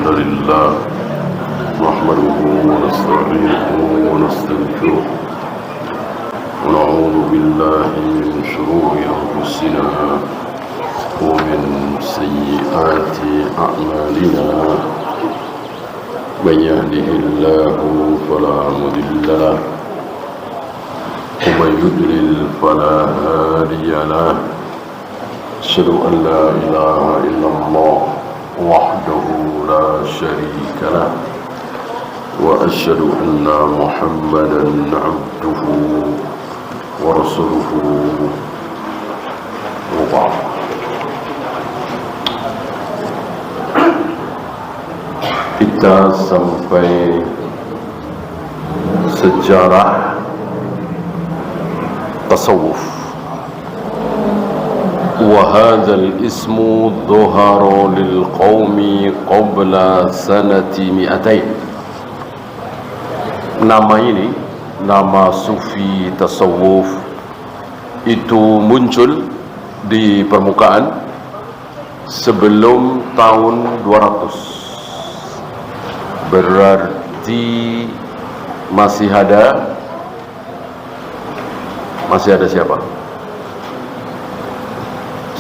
الحمد لله نحمده ونستعينه ونستغفره ونعوذ بالله من شرور أنفسنا ومن سيئات أعمالنا من يهده الله فلا مضل له ومن يضلل فلا هادي له أشهد أن لا إله إلا الله وحده لا شريك له وأشهد أن محمدا عبده ورسوله وبعد. Kita sampai sejarah tasawuf. وهذا الاسم ظهر للقوم قبل سنة 200. Nama ini, nama sufi tasawuf, itu muncul di permukaan sebelum tahun 200. Berarti masih ada siapa?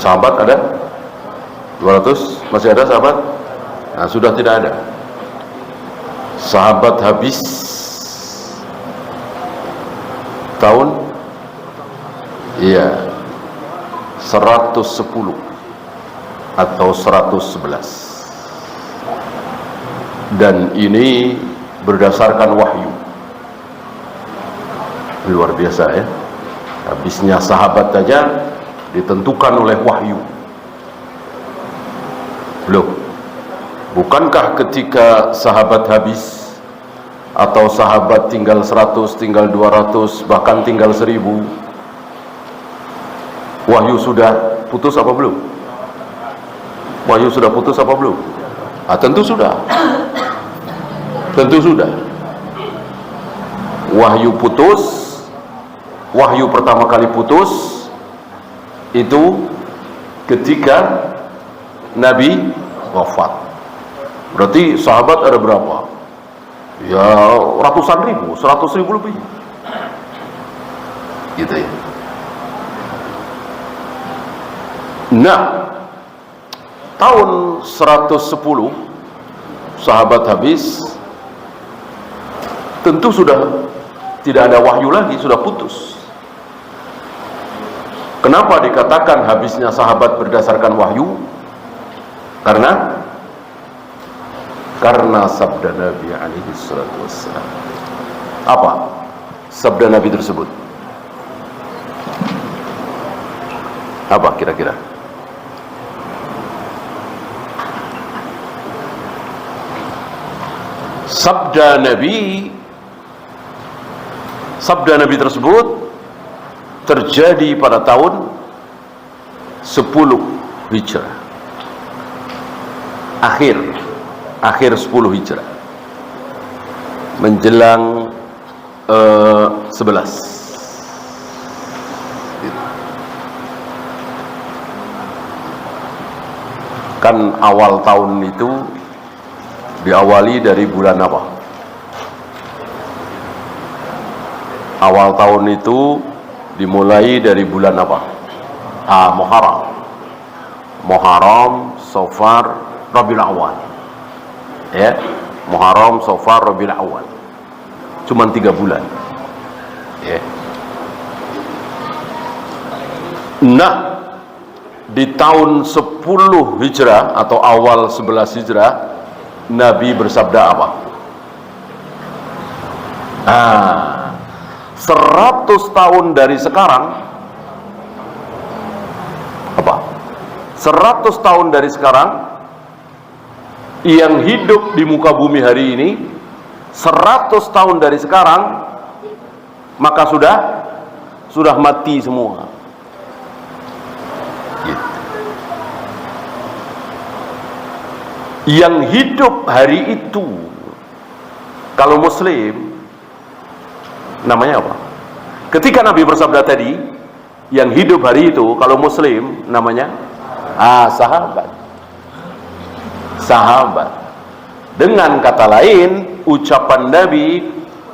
Sahabat ada? 200? Masih ada sahabat? Nah, sudah tidak ada. Sahabat habis tahun 110 atau 111. Dan ini berdasarkan wahyu. Luar biasa ya. Habisnya sahabat saja ditentukan oleh wahyu. Belum. Bukankah ketika sahabat habis atau sahabat tinggal 100, tinggal 200, bahkan tinggal 1000, wahyu sudah putus apa belum? Wahyu sudah putus apa belum? Tentu sudah. Tentu sudah. Wahyu putus. Wahyu pertama kali putus itu ketika Nabi wafat. Berarti sahabat ada berapa? Ya ratusan ribu, 100.000 lebih. Gitu ya. Nah, tahun 110 sahabat habis, tentu sudah tidak ada wahyu lagi, sudah putus. Kenapa dikatakan habisnya sahabat berdasarkan wahyu? Karena sabda Nabi alaihi salatu wassalam. Apa sabda Nabi tersebut? Apa kira-kira? Sabda Nabi tersebut terjadi pada tahun 10 Hijrah. Akhir 10 Hijrah. Menjelang 11. Kan awal tahun itu diawali dari bulan apa? Awal tahun itu dimulai dari bulan apa? Muharram, Safar, Rabiul Awal. Ya, Muharram, Safar, Rabiul Awal. Cuman 3 bulan. Ya. Nah, di tahun 10 Hijrah atau awal 11 Hijrah, Nabi bersabda apa? 100 tahun dari sekarang, apa? 100 tahun dari sekarang, yang hidup di muka bumi hari ini, 100 tahun dari sekarang, maka sudah mati semua. Gitu. Yang hidup hari itu, kalau Muslim, namanya apa? Ketika Nabi bersabda tadi, yang hidup hari itu, kalau Muslim, namanya sahabat. Dengan kata lain, ucapan Nabi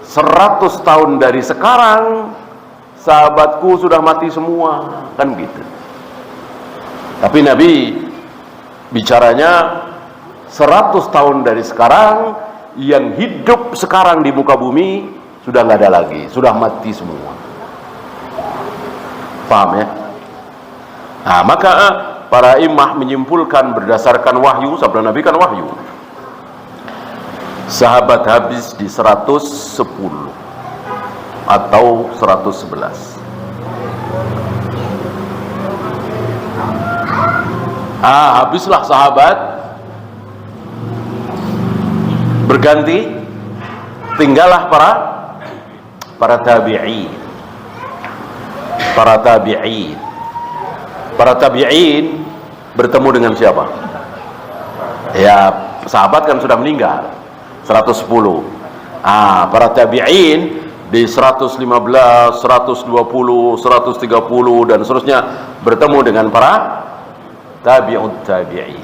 100 tahun dari sekarang sahabatku sudah mati semua, kan gitu. Tapi Nabi bicaranya 100 tahun dari sekarang, yang hidup sekarang di muka bumi sudah nggak ada lagi, sudah mati semua. Paham ya? Nah, maka para imam menyimpulkan berdasarkan wahyu, sabda Nabi kan wahyu. Sahabat habis di 110 atau 111. Habislah sahabat, berganti, tinggallah para tabi'in. Para tabi'in bertemu dengan siapa? Ya, sahabat kan sudah meninggal, 110. Para tabi'in di 115, 120, 130 dan seterusnya bertemu dengan para tabi'ut tabi'in,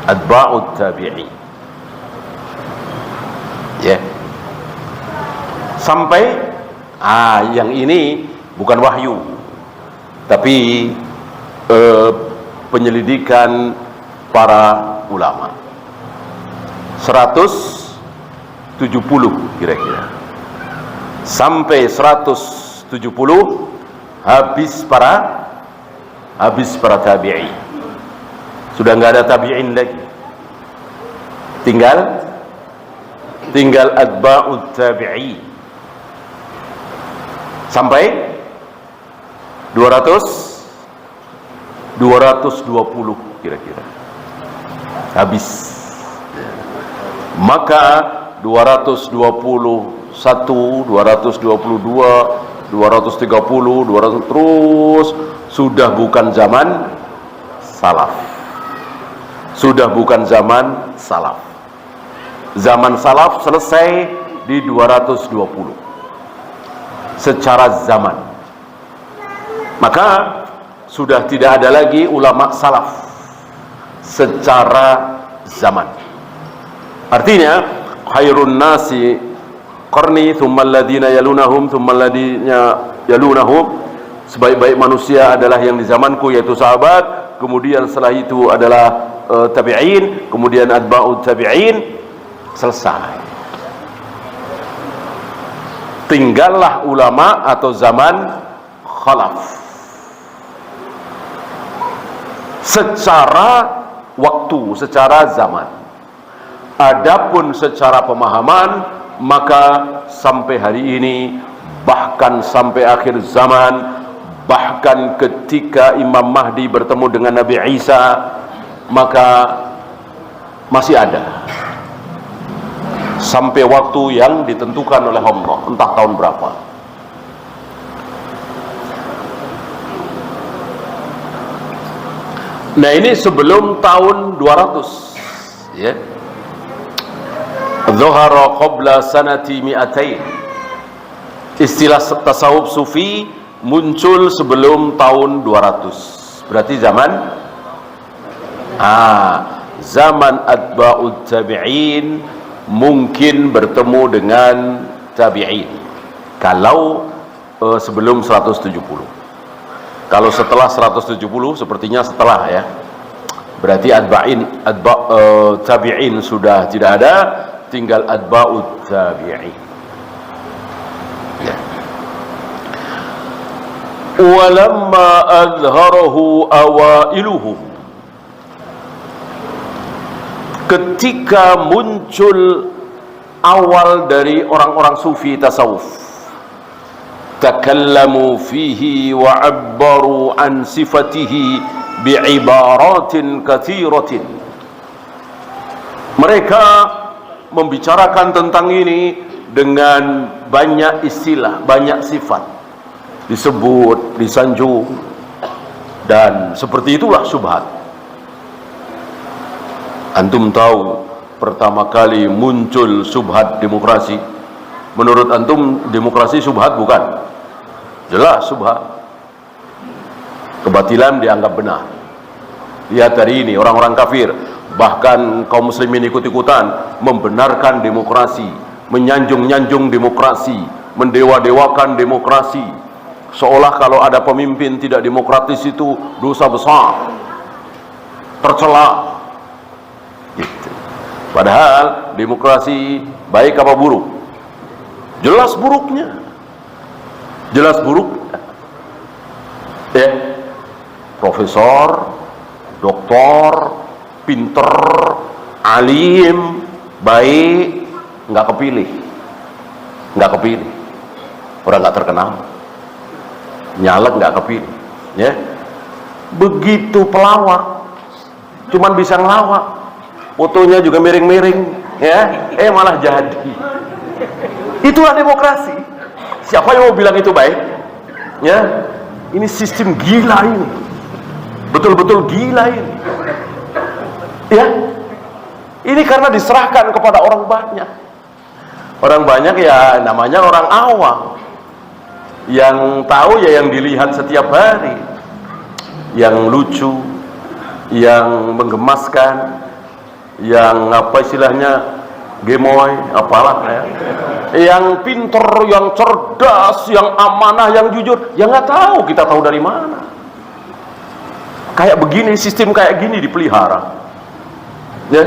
atba'ut tabi'in. Ya. Sampai yang ini bukan wahyu, tapi penyelidikan para ulama. 170 kira-kira. Sampai 170 habis para tabi'in. Sudah nggak ada tabi'in lagi. Tinggal atba'ut tabi'in. Sampai 220 kira-kira. Habis. Maka 221, 222, 230, 200 terus sudah bukan zaman salaf. Sudah bukan zaman salaf. Zaman salaf selesai di 220 secara zaman. Maka sudah tidak ada lagi ulama salaf secara zaman. Artinya khairun nasi qarni thumma alladhina yalunahum thumma alladhina yalunahum, sebaik-baik manusia adalah yang di zamanku, yaitu sahabat, kemudian setelah itu adalah tabi'in, kemudian atba'ut tabi'in. Selesai. Tinggallah ulama atau zaman khalaf secara waktu, secara zaman. Adapun secara pemahaman, maka sampai hari ini, bahkan sampai akhir zaman, bahkan ketika Imam Mahdi bertemu dengan Nabi Isa, maka masih ada sampai waktu yang ditentukan oleh Allah, entah tahun berapa. Nah, ini sebelum tahun 200, ya. Zuhara qabla sanati mi'atain. Istilah tasawuf sufi muncul sebelum tahun 200. Berarti zaman atba'ut tabi'in mungkin bertemu dengan tabi'in kalau sebelum 170. Kalau setelah 170 sepertinya setelah, ya. Berarti tabi'in sudah tidak ada, tinggal atba'ut tabi'in. Ya. Walamma azharahu awailuhum, ketika muncul awal dari orang-orang sufi tasawuf, takallamu fihi wa abbaru an sifatihi bi'ibaratin katsiratin. Mereka membicarakan tentang ini dengan banyak istilah, banyak sifat, disebut, disanjung, dan seperti itulah syubhat. Antum tahu pertama kali muncul syubhat demokrasi, menurut antum demokrasi syubhat bukan? Jelas syubhat. Kebatilan dianggap benar. Lihat hari ini orang-orang kafir Bahkan kaum muslimin ikut-ikutan membenarkan demokrasi, menyanjung-nyanjung demokrasi, mendewa-dewakan demokrasi, seolah kalau ada pemimpin tidak demokratis itu dosa besar, tercela gitu. Padahal demokrasi baik apa buruk? Jelas buruknya, jelas buruk ya. Profesor, doktor, pinter, alim, baik, nggak kepilih, orang nggak terkenal, nyalek nggak kepilih, ya. Begitu pelawak, cuman bisa ngelawak, fotonya juga miring-miring, ya, malah jadi. Itulah demokrasi. Siapa yang mau bilang itu baik? Ya, ini sistem gila ini, betul-betul gila ini. Ya, ini karena diserahkan kepada orang banyak. Orang banyak ya namanya orang awam, yang tahu ya yang dilihat setiap hari, yang lucu, yang menggemaskan, yang apa istilahnya gemoy, apalah ya. Yang pinter, yang cerdas, yang amanah, yang jujur, yang nggak tahu, kita tahu dari mana. Kayak begini, sistem kayak gini dipelihara. Ya,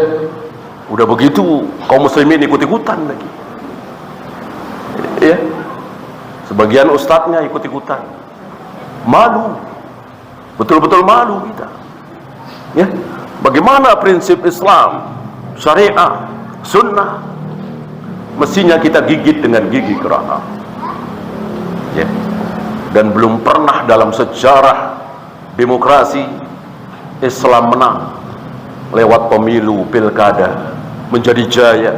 udah begitu kaum muslimin ikut-ikutan lagi. Ya, sebagian ustadznya ikut-ikutan. Malu, betul-betul malu kita. Ya, bagaimana prinsip Islam, syariah, sunnah? Mestinya kita gigit dengan gigi geraham. Ya, dan belum pernah dalam sejarah demokrasi Islam menang lewat pemilu pilkada menjadi jaya,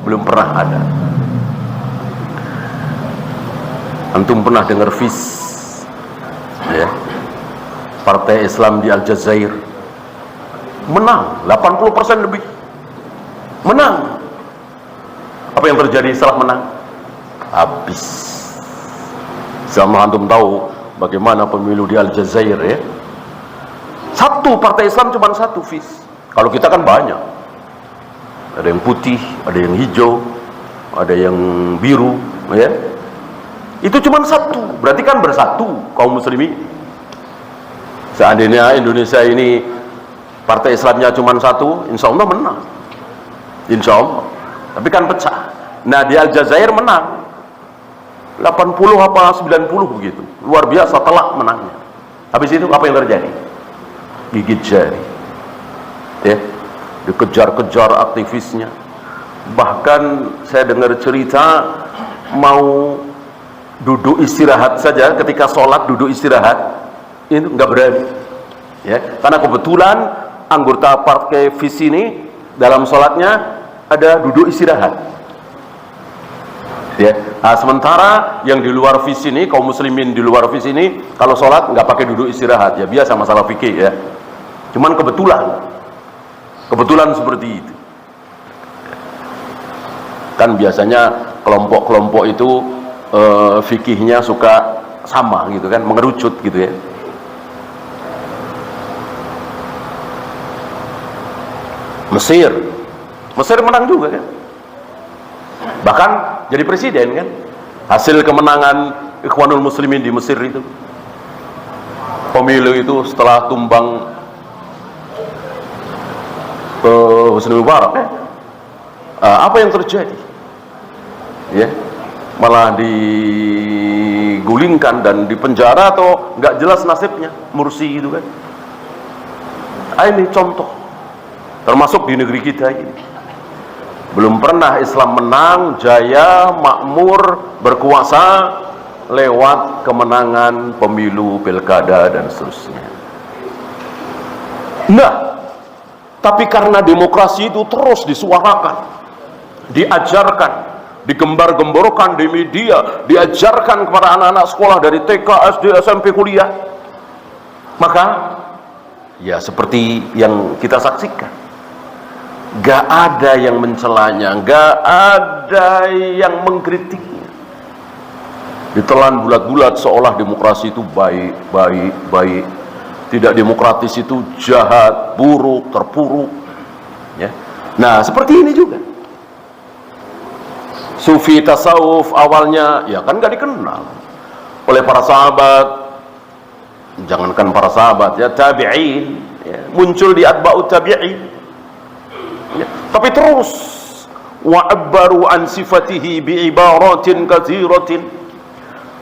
belum pernah ada. Antum pernah dengar FIS, ya, Partai Islam di Aljazair menang 80% lebih, menang. Apa yang terjadi setelah menang? Habis. Sama antum tahu bagaimana pemilu di Aljazair, ya. Satu partai Islam cuma satu, FIS. Kalau kita kan banyak, ada yang putih, ada yang hijau, ada yang biru, ya. Itu cuma satu, berarti kan bersatu kaum muslimin. Seandainya Indonesia ini partai Islamnya cuma satu, insya Allah menang, insya Allah. Tapi kan pecah. Nah, di Aljazair menang 80 apa 90 begitu, luar biasa telak menangnya. Habis itu apa yang terjadi? Gigit jari, ya, dikejar-kejar aktivisnya. Bahkan saya dengar cerita mau duduk istirahat saja, ketika sholat duduk istirahat itu nggak berani, ya, karena kebetulan anggota partai FIS ini dalam sholatnya ada duduk istirahat, ya. Nah, sementara yang di luar FIS ini, kaum muslimin di luar FIS ini kalau sholat nggak pakai duduk istirahat, ya biasa masalah fikih, ya. Cuman kebetulan seperti itu. Kan biasanya kelompok-kelompok itu fikihnya suka sama gitu kan, mengerucut gitu, ya. Mesir menang juga kan, bahkan jadi presiden kan, hasil kemenangan Ikhwanul Muslimin di Mesir itu. Pemilu itu setelah tumbang Husni Mubarak, apa yang terjadi, ya, malah digulingkan dan dipenjara atau nggak jelas nasibnya Mursi gitu kan. Ini contoh, termasuk di negeri kita ini belum pernah Islam menang, jaya, makmur, berkuasa lewat kemenangan pemilu, pilkada dan seterusnya. Nah, tapi karena demokrasi itu terus disuarakan, diajarkan, digembar-gemborkan di media, diajarkan kepada anak-anak sekolah dari TK, SD, SMP, kuliah, maka ya seperti yang kita saksikan, gak ada yang mencelanya, gak ada yang mengkritiknya, ditelan bulat-bulat seolah demokrasi itu baik, tidak demokratis itu jahat, buruk, terpuruk, Ya. Nah, seperti ini juga. Sufi tasawuf awalnya ya kan gak dikenal oleh para sahabat, jangankan para sahabat ya, tabi'in ya, muncul di atba'ut tabi'in ya. Tapi terus wa'abbaru an sifatihi bi'ibaratin katsiratin,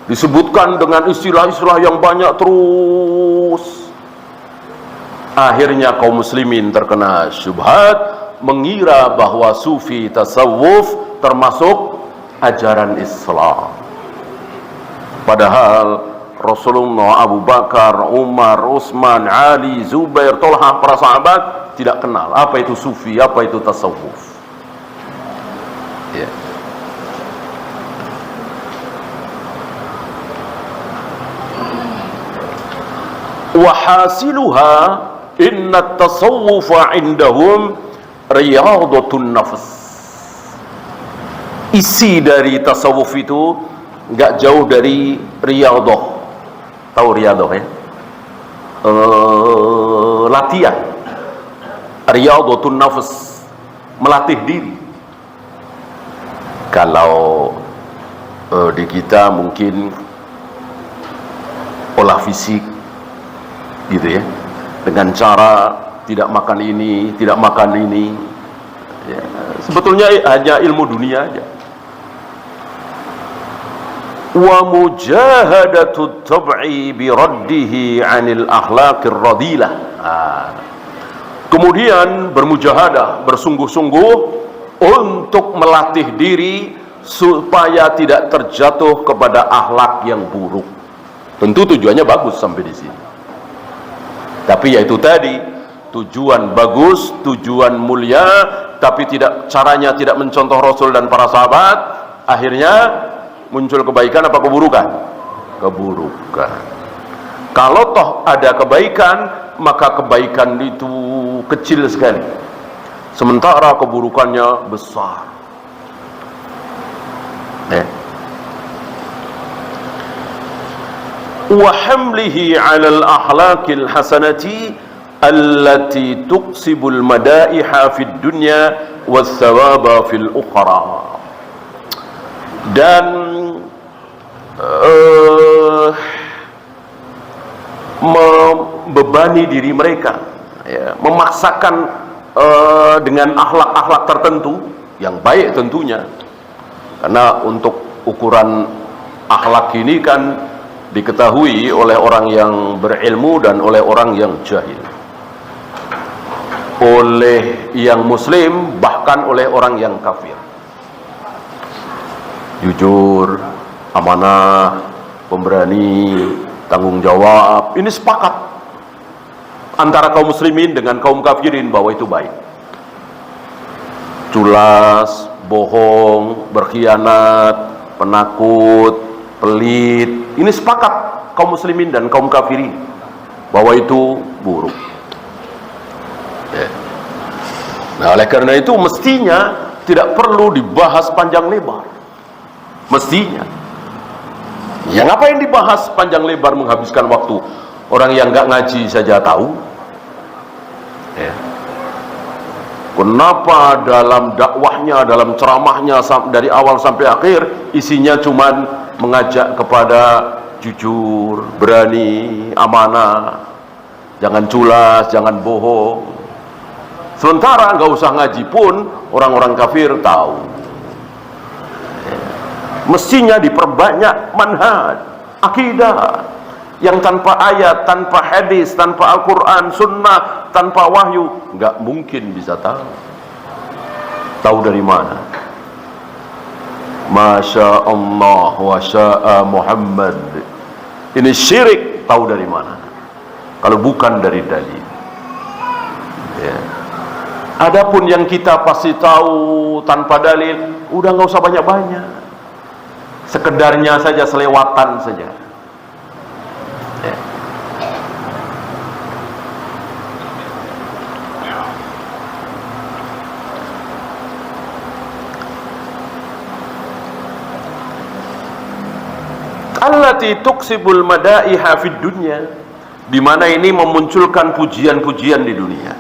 disebutkan dengan istilah-istilah yang banyak terus. Akhirnya kaum muslimin terkena syubhat, mengira bahwa sufi tasawuf termasuk ajaran Islam. Padahal Rasulullah, Abu Bakar, Umar, Utsman, Ali, Zubair, Tolha, para sahabat tidak kenal apa itu sufi, apa itu tasawuf. Ya. Wahasiluha inna tasawufa indahum riyadatun nafs. Isi dari tasawuf itu nggak jauh dari riyadah. Tahu riyadah ya? Latihan. Riyadatun nafs, melatih diri. Kalau di kita mungkin olah fisik gitu ya, dengan cara tidak makan ini, tidak makan ini ya, sebetulnya hanya ilmu dunia aja. Wa mujahadatu tab'i bi raddihi 'anil akhlaqir radilah. Kemudian bermujahadah, bersungguh-sungguh untuk melatih diri supaya tidak terjatuh kepada akhlak yang buruk. Tentu tujuannya bagus sampai di sini. Tapi yaitu tadi, tujuan bagus, tujuan mulia, tapi caranya tidak mencontoh Rasul dan para sahabat, akhirnya muncul kebaikan apa keburukan? Keburukan. Kalau toh ada kebaikan, maka kebaikan itu kecil sekali, sementara keburukannya besar. Wa hamlihi 'ala al-akhlaqil hasanati allati tuqsibul madaiha fid dunya was thawaba fil ukhra. Dan membebani diri mereka ya, memaksakan dengan akhlak-akhlak tertentu yang baik tentunya, karena untuk ukuran akhlak ini kan diketahui oleh orang yang berilmu dan oleh orang yang jahil, oleh yang muslim bahkan oleh orang yang kafir. Jujur, amanah, pemberani, tanggung jawab, ini sepakat antara kaum muslimin dengan kaum kafirin bahwa itu baik. Culas, bohong, berkhianat, penakut, pelit, ini sepakat kaum muslimin dan kaum kafirin bahwa itu buruk. Nah, oleh karena itu mestinya tidak perlu dibahas panjang lebar. Mestinya. Ya ngapain dibahas panjang lebar, menghabiskan waktu? Orang yang nggak ngaji saja tahu. Ya. Kenapa dalam dakwahnya, dalam ceramahnya dari awal sampai akhir isinya cuman mengajak kepada jujur, berani, amanah, jangan culas, jangan bohong. Sementara nggak usah ngaji pun orang-orang kafir tahu. Mestinya diperbanyak manhaj, akidah yang tanpa ayat, tanpa hadis, tanpa Al-Quran, sunnah, tanpa wahyu, nggak mungkin bisa tahu. Tahu dari mana? Masya Allah wa sya'a Muhammad. Ini syirik, tahu dari mana? Kalau bukan dari dalil. Ya. Adapun yang kita pasti tahu tanpa dalil, udah nggak usah banyak-banyak. Sekedarnya saja, selewatan saja. Ya. Allati tuksibul madaiha fid dunya, di mana ini memunculkan pujian-pujian di dunia.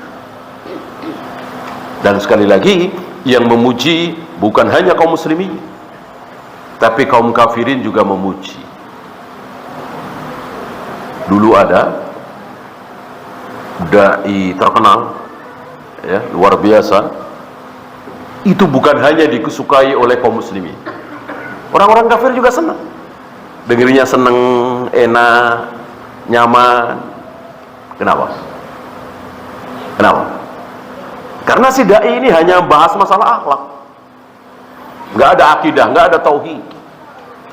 Dan sekali lagi, yang memuji bukan hanya kaum muslimin, tapi kaum kafirin juga memuji. Dulu ada dai terkenal, ya, luar biasa. Itu bukan hanya disukai oleh kaum muslimin, orang-orang kafir juga senang. Dengernya seneng, enak, nyaman. Kenapa? Kenapa? Karena si dai ini hanya bahas masalah akhlak, nggak ada akidah, nggak ada tauhid,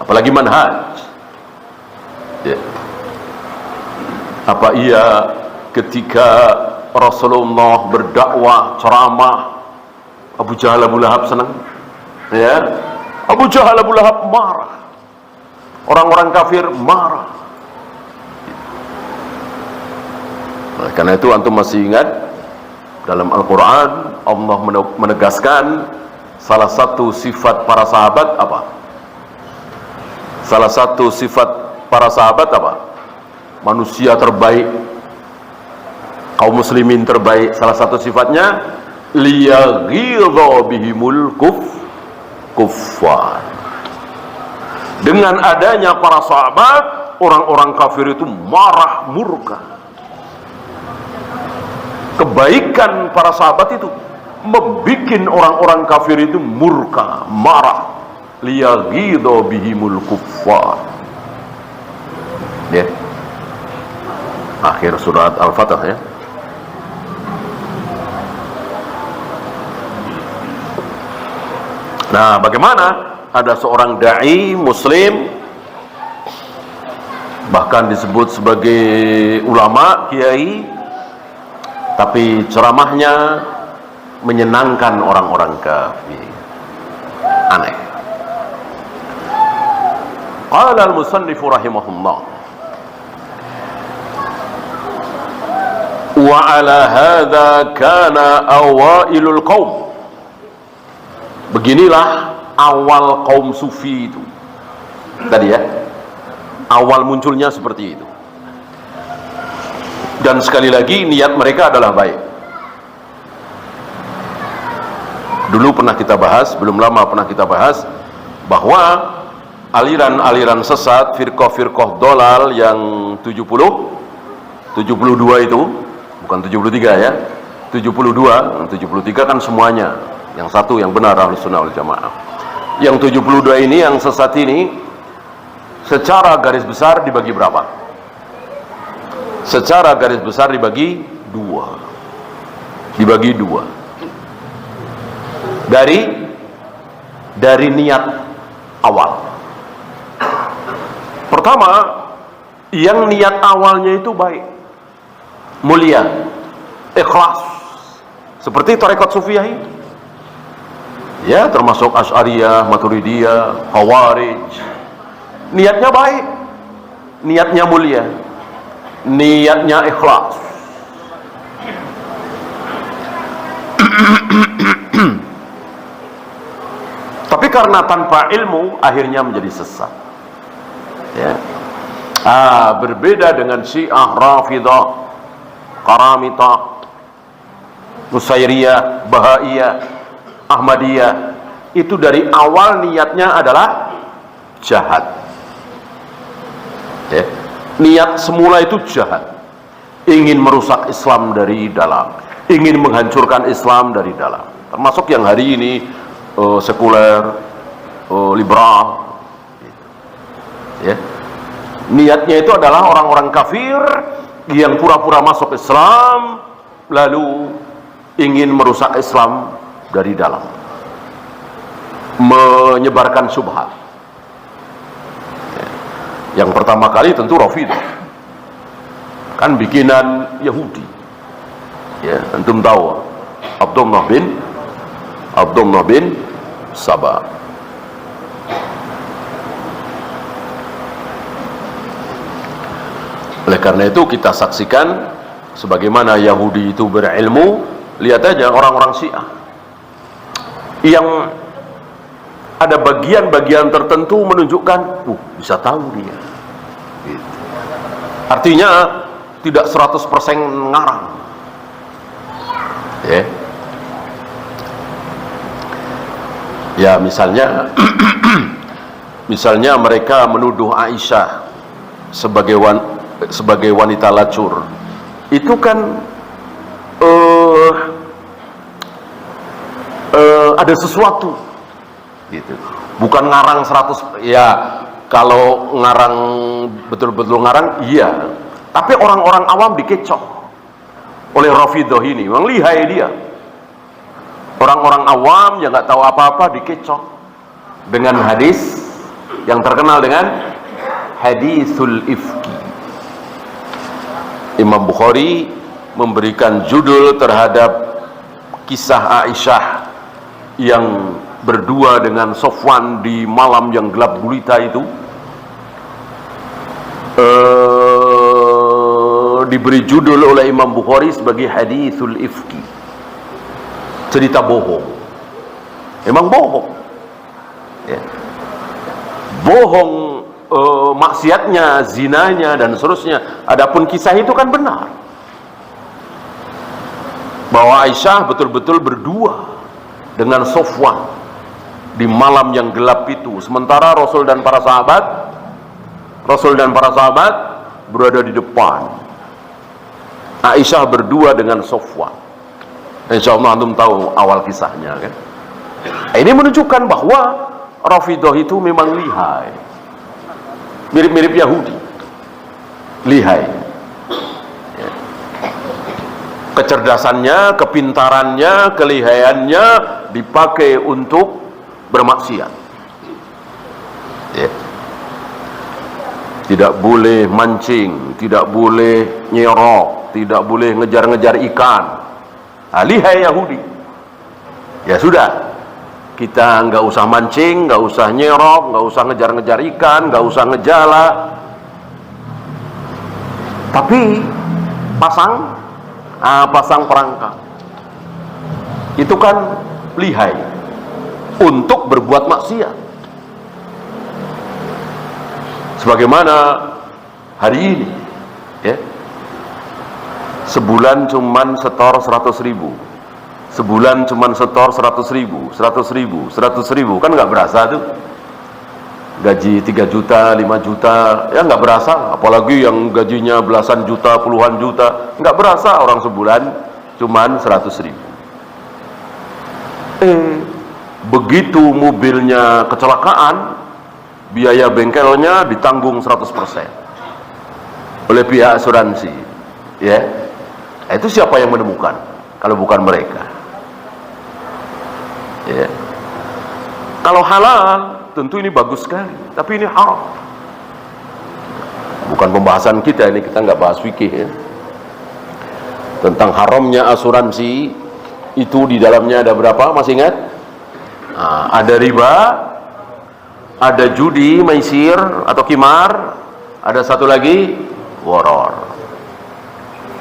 apalagi manhaj. Ya. Apa iya ketika Rasulullah berdakwah, ceramah, Abu Jahal, Abu Lahab senang? Ya, Abu Jahal, Abu Lahab marah, orang-orang kafir marah. Nah, karena itu antum masih ingat dalam Al-Quran Allah menegaskan salah satu sifat para sahabat apa? Salah satu sifat para sahabat apa? Manusia terbaik, kaum muslimin terbaik. Salah satu sifatnya liyaghidha bihimul kuffar. Dengan adanya para sahabat, orang-orang kafir itu marah, murka. Kebaikan para sahabat itu membuat orang-orang kafir itu murka, marah. Liyaghidha bihimul kuffar. Ya. Akhir surat Al-Fatah, ya. Nah, bagaimana ada seorang dai muslim, bahkan disebut sebagai ulama, kiai, tapi ceramahnya menyenangkan orang-orang kafir. Aneh. Qala al-musannif rahimahullah, wa ala hadza kana awailul qaum. Beginilah awal kaum sufi itu. Tadi ya, awal munculnya seperti itu. Dan sekali lagi niat mereka adalah baik. Dulu pernah kita bahas, belum lama pernah kita bahas bahwa aliran-aliran sesat, firqah-firqah dolal yang 72 itu, bukan 73 ya, 72, 73 kan semuanya. Yang satu yang benar, Ahlus Sunnah wal Jamaah. Yang 72 ini, yang sesat ini, secara garis besar dibagi berapa? Secara garis besar dibagi dua. Dibagi dua. Dari niat awal. Pertama, yang niat awalnya itu baik, mulia, ikhlas, seperti tarekat Sufiyah itu. Ya, termasuk Asy'ariyah, Maturidiyah, Khawarij. Niatnya baik, niatnya mulia, niatnya ikhlas. Tapi karena tanpa ilmu akhirnya menjadi sesat. Ya. Berbeda dengan Syiah, Rafidah, Qaramita, Nusairiyah, Bahaiyah, Ahmadiyah. Itu dari awal niatnya adalah jahat. Ya. Niat semula itu jahat, ingin merusak Islam dari dalam, ingin menghancurkan Islam dari dalam. Termasuk yang hari ini sekuler, liberal, ya. Niatnya itu adalah orang-orang kafir yang pura-pura masuk Islam, lalu ingin merusak Islam dari dalam, menyebarkan syubhat. Yang pertama kali tentu Rafidah, kan bikinan Yahudi. Ya, antum tahu Abdullah bin Sabah. Oleh karena itu kita saksikan sebagaimana Yahudi itu berilmu. Lihat aja orang-orang Syiah yang ada bagian-bagian tertentu menunjukkan bisa tahu dia gitu. Artinya tidak 100% ngarang, ya. Ya misalnya misalnya mereka menuduh Aisyah sebagai wanita lacur. Itu kan ada sesuatu gitu. Bukan ngarang 100, ya kalau ngarang betul-betul ngarang iya, tapi orang-orang awam dikecoh oleh Rafidhah ini. Memang lihai dia. Orang-orang awam yang nggak tahu apa-apa dikecoh dengan hadis yang terkenal dengan hadisul ifki. Imam Bukhari memberikan judul terhadap kisah Aisyah yang berdua dengan Sofwan di malam yang gelap gulita itu, diberi judul oleh Imam Bukhari sebagai hadisul ifki, cerita bohong. Emang bohong ya. Bohong, maksiatnya, zinanya dan seterusnya. Adapun kisah itu kan benar, bahwa Aisyah betul-betul berdua dengan Sofwan di malam yang gelap itu, sementara Rasul dan para sahabat berada di depan. Aisyah berdua dengan Sofwan. Insyaallah antum tahu awal kisahnya kan. Ini menunjukkan bahwa Rafidhah itu memang lihai, mirip-mirip Yahudi, lihai. Kecerdasannya, kepintarannya, kelihaiannya dipakai untuk bermaksiat. Tidak boleh mancing, tidak boleh nyerok, tidak boleh ngejar-ngejar ikan. Lihai Yahudi. Ya sudah, kita nggak usah mancing, nggak usah nyerok, nggak usah ngejar-ngejar ikan, nggak usah ngejala. Tapi pasang perangkap itu kan lihai untuk berbuat maksiat. Sebagaimana hari ini ya, sebulan cuman setor 100.000, sebulan cuman setor 100.000, 100.000 kan nggak berasa tuh. Gaji 3 juta, 5 juta, ya nggak berasa. Apalagi yang gajinya belasan juta, puluhan juta, nggak berasa orang sebulan cuman 100.000. Begitu mobilnya kecelakaan, biaya bengkelnya ditanggung 100% oleh pihak asuransi. Ya, itu siapa yang menemukan kalau bukan mereka? Ya. Kalau halal tentu ini bagus sekali, tapi ini haram. Bukan pembahasan kita ini, kita nggak bahas fikih ya. Tentang haramnya asuransi itu di dalamnya ada berapa? Masih ingat? Ada riba, ada judi, maisir atau kimar, ada satu lagi gharar.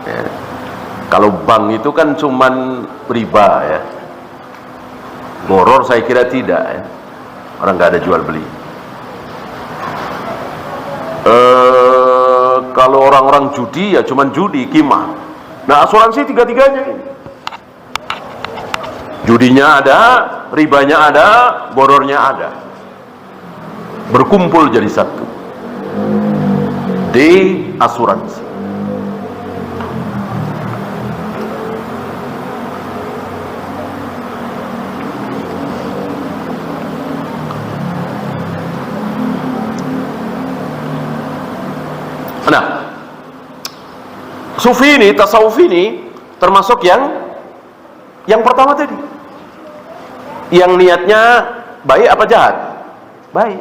Ya. Kalau bank itu kan cuman riba ya. Gharar saya kira tidak ya. Orang nggak ada jual beli. Kalau orang-orang judi ya cuman judi, kimah. Nah asuransi tiga-tiganya ini. Judinya ada, ribanya ada, borornya ada. Berkumpul jadi satu di asuransi. Nah, sufi ini, tasawuf ini termasuk yang pertama tadi, yang niatnya baik apa jahat? Baik.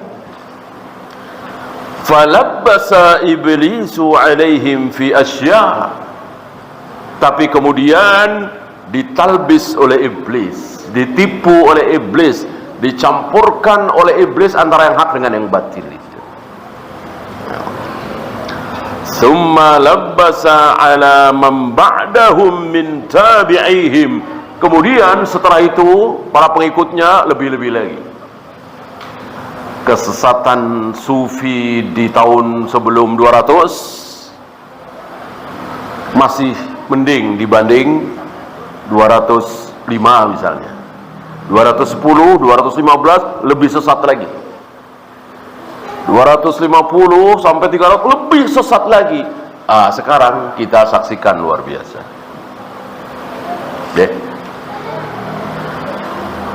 Falabbasa iblisu alaihim fi asya, tapi kemudian ditalbis oleh iblis, ditipu oleh iblis, dicampurkan oleh iblis antara yang hak dengan yang batil itu. Summa labbasa ala man ba'dahum min tabi'ihim, kemudian setelah itu para pengikutnya lebih-lebih lagi. Kesesatan sufi di tahun sebelum 200 masih mending dibanding 205 misalnya. 210, 215 lebih sesat lagi. 250 sampai 300 lebih sesat lagi. Sekarang kita saksikan luar biasa. Deh.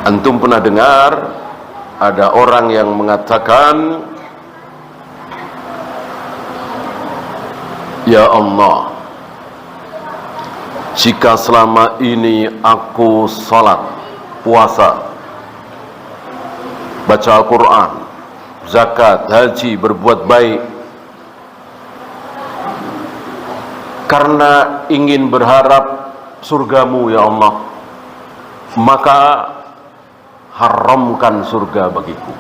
Antum pernah dengar ada orang yang mengatakan, ya Allah, jika selama ini aku salat, puasa, baca Al-Quran, zakat, haji, berbuat baik, karena ingin berharap surgamu ya Allah, maka haramkan surga bagiku.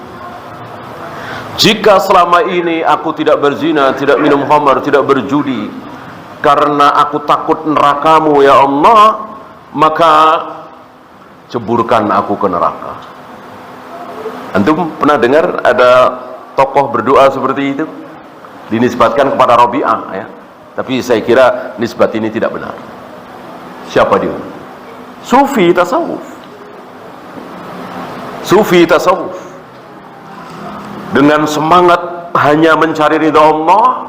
Jika selama ini aku tidak berzina, tidak minum khamar, tidak berjudi, karena aku takut nerakamu ya Allah, maka ceburkan aku ke neraka. Antum pernah dengar ada tokoh berdoa seperti itu? Dinisbatkan kepada Rabi'ah ya. Tapi saya kira nisbat ini tidak benar. Siapa dia? Sufi tasawuf. Sufi tasawuf. Dengan semangat hanya mencari ridha Allah,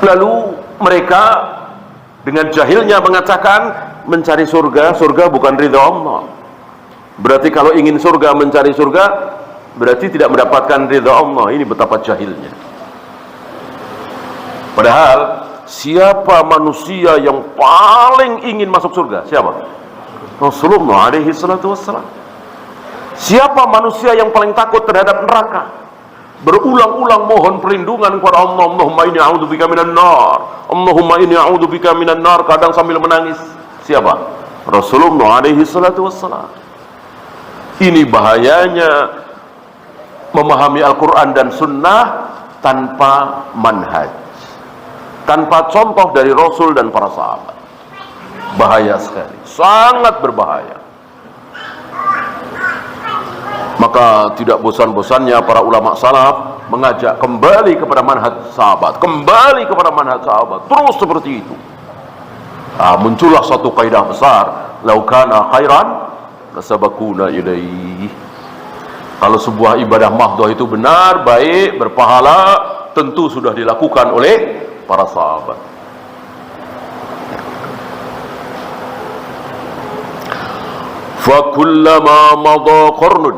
lalu mereka dengan jahilnya mengatakan mencari surga, surga bukan ridha Allah. Berarti kalau ingin surga, mencari surga, berarti tidak mendapatkan ridha Allah. Ini betapa jahilnya. Padahal siapa manusia yang paling ingin masuk surga? Siapa? Rasulullah alaihi salatu wassalam. Siapa manusia yang paling takut terhadap neraka? Berulang-ulang mohon perlindungan kepada Allah. Allahumma inni a'udzubika minan nar. Allahumma inni a'udzubika minan nar. Kadang sambil menangis. Siapa? Rasulullah alaihi salatu wassalam. Ini bahayanya memahami Al-Quran dan Sunnah tanpa manhaj, tanpa contoh dari Rasul dan para sahabat. Bahaya sekali, sangat berbahaya. Maka tidak bosan-bosannya para ulama salaf mengajak kembali kepada manhaj sahabat, kembali kepada manhaj sahabat, terus seperti itu. Muncullah satu kaidah besar, lau kana khairan lasabaquna ilaihi. Kalau sebuah ibadah mahdhah itu benar, baik, berpahala, tentu sudah dilakukan oleh para sahabat. Fa kullama madha qarnun,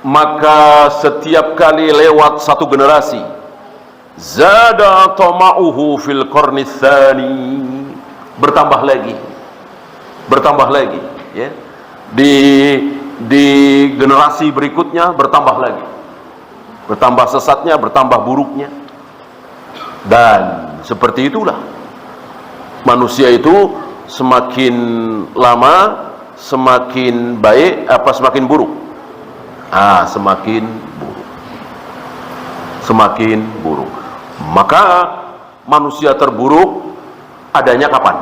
maka setiap kali lewat satu generasi, zada tama'uhu fil qarni tsani, bertambah lagi ya. Di generasi berikutnya bertambah lagi, bertambah sesatnya, bertambah buruknya. Dan seperti itulah manusia itu semakin lama semakin baik apa semakin buruk? Semakin buruk. Maka manusia terburuk adanya kapan?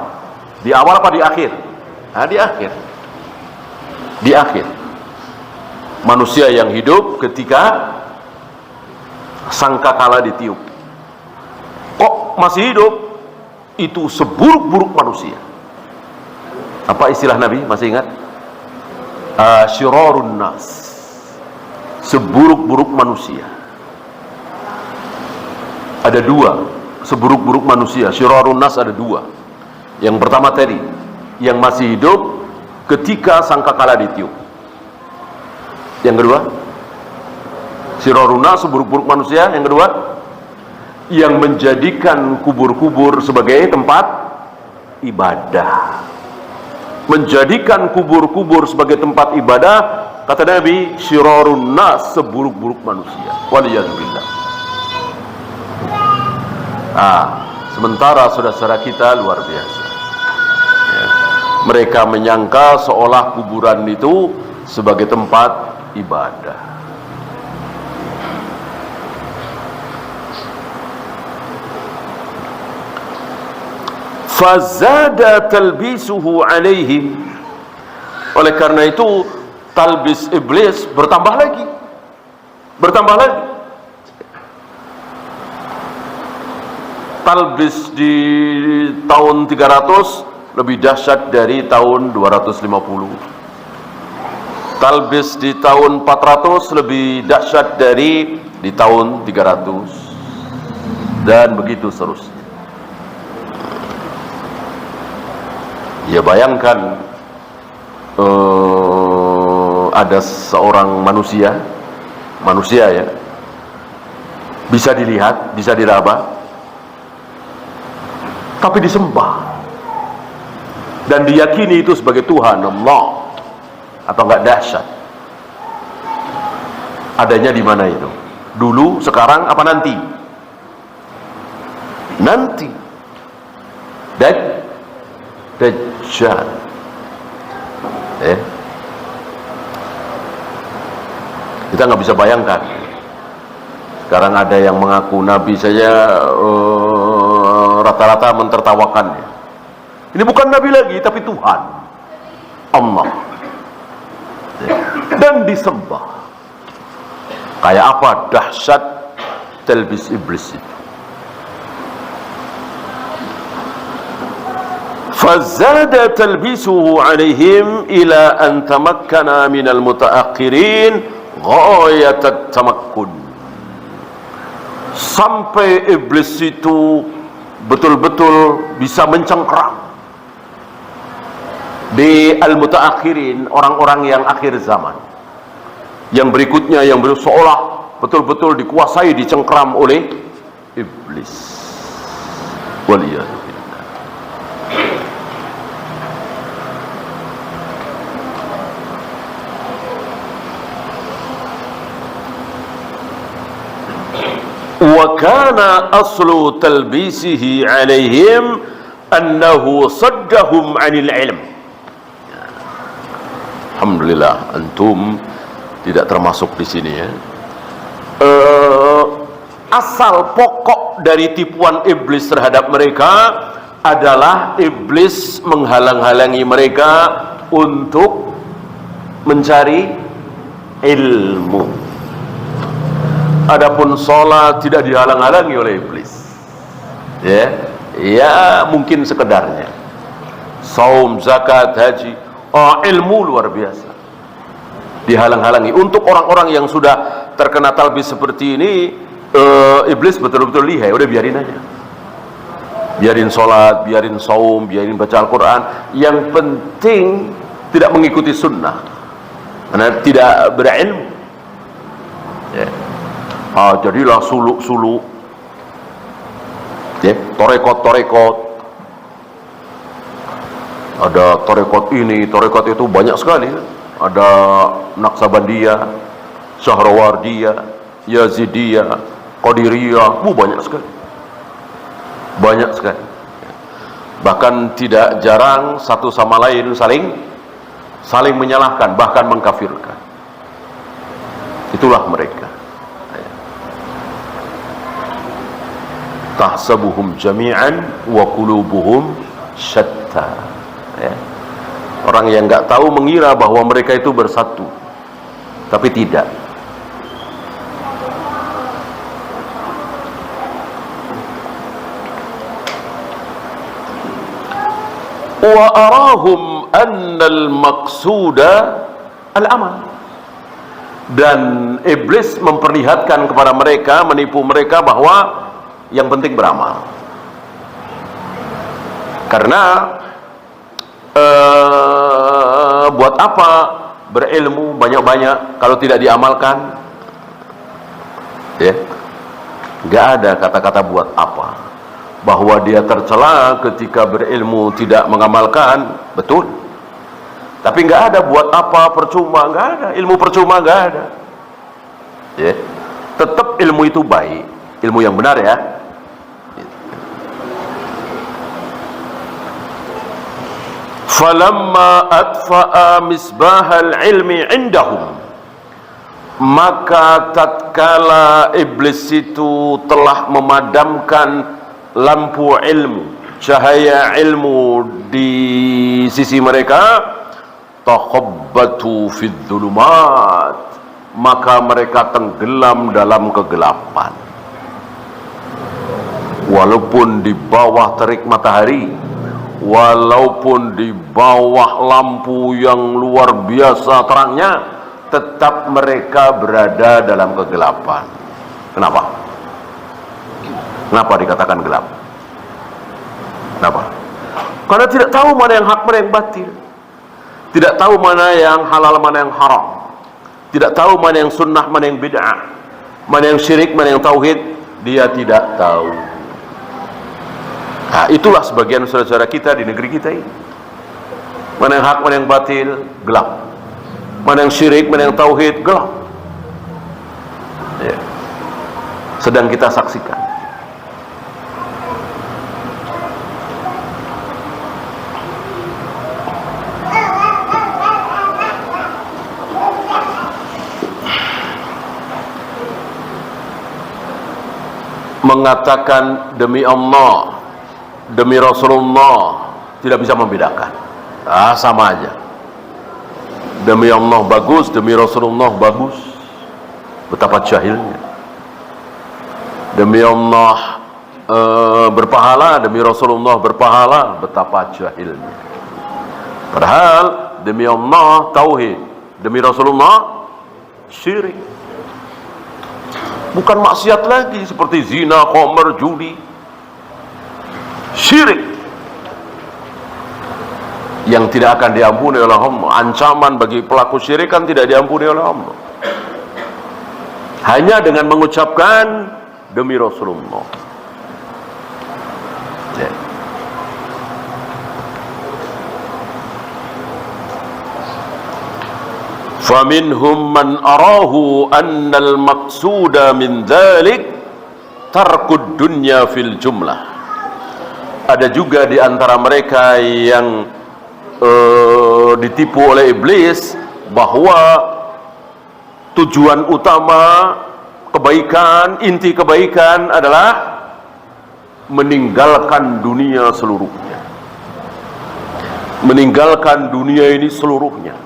Di awal apa di akhir? Di akhir. Manusia yang hidup ketika sangkakala ditiup. Kok masih hidup? Itu seburuk-buruk manusia. Apa istilah Nabi? Masih ingat? Syirarun nas, seburuk-buruk manusia. Ada dua seburuk-buruk manusia. Syirarun nas ada dua. Yang pertama tadi, yang masih hidup ketika sangkakala ditiup. Yang kedua, syirarun nas, seburuk-buruk manusia. Yang kedua, yang menjadikan kubur-kubur sebagai tempat ibadah. Menjadikan kubur-kubur sebagai tempat ibadah, kata Nabi, syirarun nas, seburuk-buruk manusia. Waliyadzubillah. Sementara saudara-saudara kita luar biasa ya. Mereka menyangka seolah kuburan itu sebagai tempat ibadah. Fazada talbisuhu alaihim. Oleh karena itu talbis iblis bertambah lagi. Talbis di tahun 300 lebih dahsyat dari tahun 250. talbis di tahun 400 lebih dahsyat dari di tahun 300, dan begitu seterusnya. Ya bayangkan, ada seorang manusia ya, bisa dilihat, bisa diraba, tapi disembah dan diyakini itu sebagai Tuhan Allah. Atau enggak dahsyat? Adanya di mana itu? Dulu, sekarang, apa nanti? Nanti. Dajjal. Kita nggak bisa bayangkan. Sekarang ada yang mengaku Nabi saja, rata-rata mentertawakannya. Ini bukan Nabi lagi, tapi Tuhan Allah. Dan disembah. Kayak apa dahsyat talbis iblis itu. Fazada talbisuhu alaihim ila an tamakkana minal mutaakhirin ghayatat tamakkun. Sampai iblis itu betul-betul bisa mencengkeram di al-mutaakhirin, orang-orang yang akhir zaman, yang berikutnya, yang seolah betul-betul dikuasai, dicengkeram oleh iblis. Waliyadzubillah. Wa kana aslu talbisihi alaihim annahu saddahum 'anil ilm. Alhamdulillah antum tidak termasuk di sini ya. Asal pokok dari tipuan iblis terhadap mereka adalah iblis menghalang-halangi mereka untuk mencari ilmu. Adapun sholat tidak dihalang-halangi oleh iblis. Ya mungkin sekedarnya. Saum, zakat, haji, ilmu luar biasa dihalang-halangi. Untuk orang-orang yang sudah terkena talbis seperti ini, iblis betul-betul lihai. Udah biarin aja, biarin sholat, biarin saum, biarin baca Al-Quran. Yang penting tidak mengikuti sunnah, karena tidak berilmu. Jadilah suluk-suluk, torekot. Ada torekot ini, torekot itu banyak sekali. Ada Naqsabandiyah, Syahrawardiyah, Yazidiyah, Qadiriyah, banyak sekali. Bahkan tidak jarang satu sama lain saling menyalahkan, bahkan mengkafirkan. Itulah mereka. Tahsabuhum jami'an wa qulubuhum syatta. Orang yang nggak tahu mengira bahwa mereka itu bersatu, tapi tidak. Wa arahum annal maqsuda al-amal. Dan iblis memperlihatkan kepada mereka, menipu mereka bahwa yang penting beramal. Karena buat apa berilmu banyak-banyak kalau tidak diamalkan? Nggak ada kata-kata buat apa. Bahwa dia tercela ketika berilmu tidak mengamalkan, betul. Tapi nggak ada buat apa, percuma, nggak ada. Ilmu percuma nggak ada. Tetap ilmu itu baik, ilmu yang benar ya. Falamma atfa'a misbahal ilmi indahum, maka tatkala iblis itu telah memadamkan lampu ilmu, cahaya ilmu di sisi mereka, takhabbatu fid dhulumat, maka mereka tenggelam dalam kegelapan. Walaupun di bawah terik matahari, walaupun di bawah lampu yang luar biasa terangnya, tetap mereka berada dalam kegelapan. Kenapa? Kenapa dikatakan gelap? Kenapa? Karena tidak tahu mana yang hak, mana yang batil. Tidak tahu mana yang halal, mana yang haram. Tidak tahu mana yang sunnah, mana yang bid'ah. Mana yang syirik, mana yang tauhid. Dia tidak tahu. Nah, itulah sebagian saudara-saudara kita di negeri kita ini. Mana yang hak, mana yang batil, gelap. Mana yang syirik, mana yang tauhid, gelap. Ya. Sedang kita saksikan. Mengatakan demi Allah, demi Rasulullah, tidak bisa membedakan. Sama aja. Demi Allah bagus, demi Rasulullah bagus. Betapa jahilnya. Demi Allah berpahala, demi Rasulullah berpahala. Betapa jahilnya. Padahal demi Allah tauhid, demi Rasulullah syirik. Bukan maksiat lagi seperti zina, khamr, judi. Syirik yang tidak akan diampuni oleh Allah. Ancaman bagi pelaku syirik kan tidak diampuni oleh Allah. Hanya dengan mengucapkan demi Rasulullah. Ya. فَمِنْهُمْ مَنْ أَرَاهُ أَنَّ الْمَقْسُودَ مِنْ ذَلِكَ تَرْكُ الدُّنْيَا فِي الْجُمْلَةِ. Ada juga di antara mereka yang ditipu oleh iblis bahwa tujuan utama kebaikan, inti kebaikan adalah meninggalkan dunia seluruhnya. Meninggalkan dunia ini seluruhnya.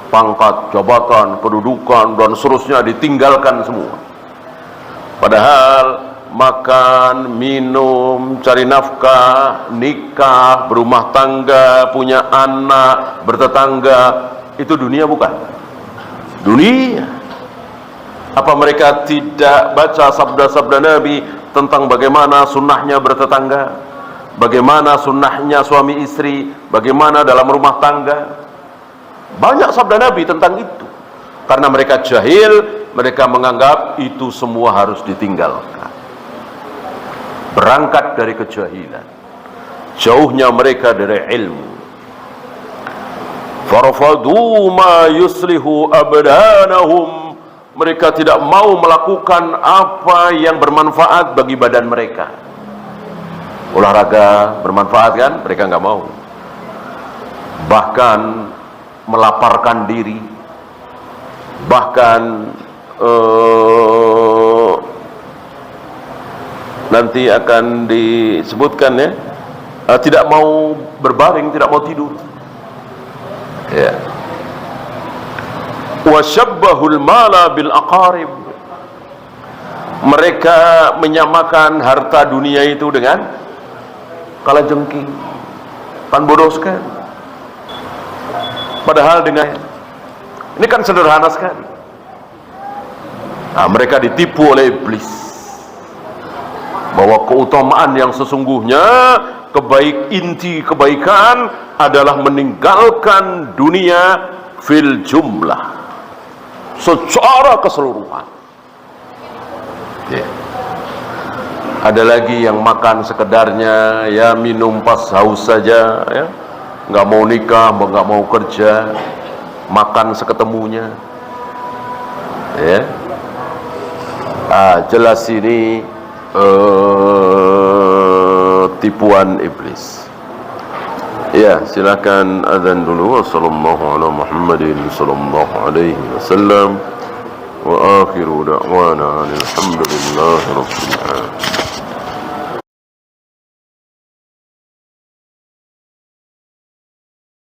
Pangkat, jabatan, kedudukan, dan seterusnya ditinggalkan semua. Padahal makan, minum, cari nafkah, nikah, berumah tangga, punya anak, bertetangga, itu dunia bukan? Dunia. Apa mereka tidak baca sabda-sabda Nabi tentang bagaimana sunnahnya bertetangga, bagaimana sunnahnya suami istri, bagaimana dalam rumah tangga? Banyak sabda Nabi tentang itu. Karena mereka jahil, mereka menganggap itu semua harus ditinggalkan. Berangkat dari kejahilan, jauhnya mereka dari ilmu. Farfadu ma yuslihu abdanahum. Mereka tidak mau melakukan apa yang bermanfaat bagi badan mereka. Olahraga bermanfaat kan? Mereka nggak mau. Bahkan melaparkan diri, bahkan nanti akan disebutkan ya, tidak mau berbaring, tidak mau tidur. Ya. Wasyabbahul mala bil aqarib. Mereka menyamakan harta dunia itu dengan kalajengking. Kan bodoh sekali. Padahal dengan ini kan sederhana sekali. Nah, mereka ditipu oleh iblis bahwa keutamaan yang sesungguhnya, inti kebaikan adalah meninggalkan dunia fil jumlah, secara keseluruhan. Yeah. Ada lagi yang makan sekedarnya, ya minum pas haus saja, ya. Nggak mau nikah, nggak mau kerja, makan seketemunya, ya. Jelas ini tipuan iblis. Ya, silakan azan dulu. Wassalamualaikum warahmatullahi wabarakatuh. Wa akhiru da'wana alhamdulillahi rabbil alamin.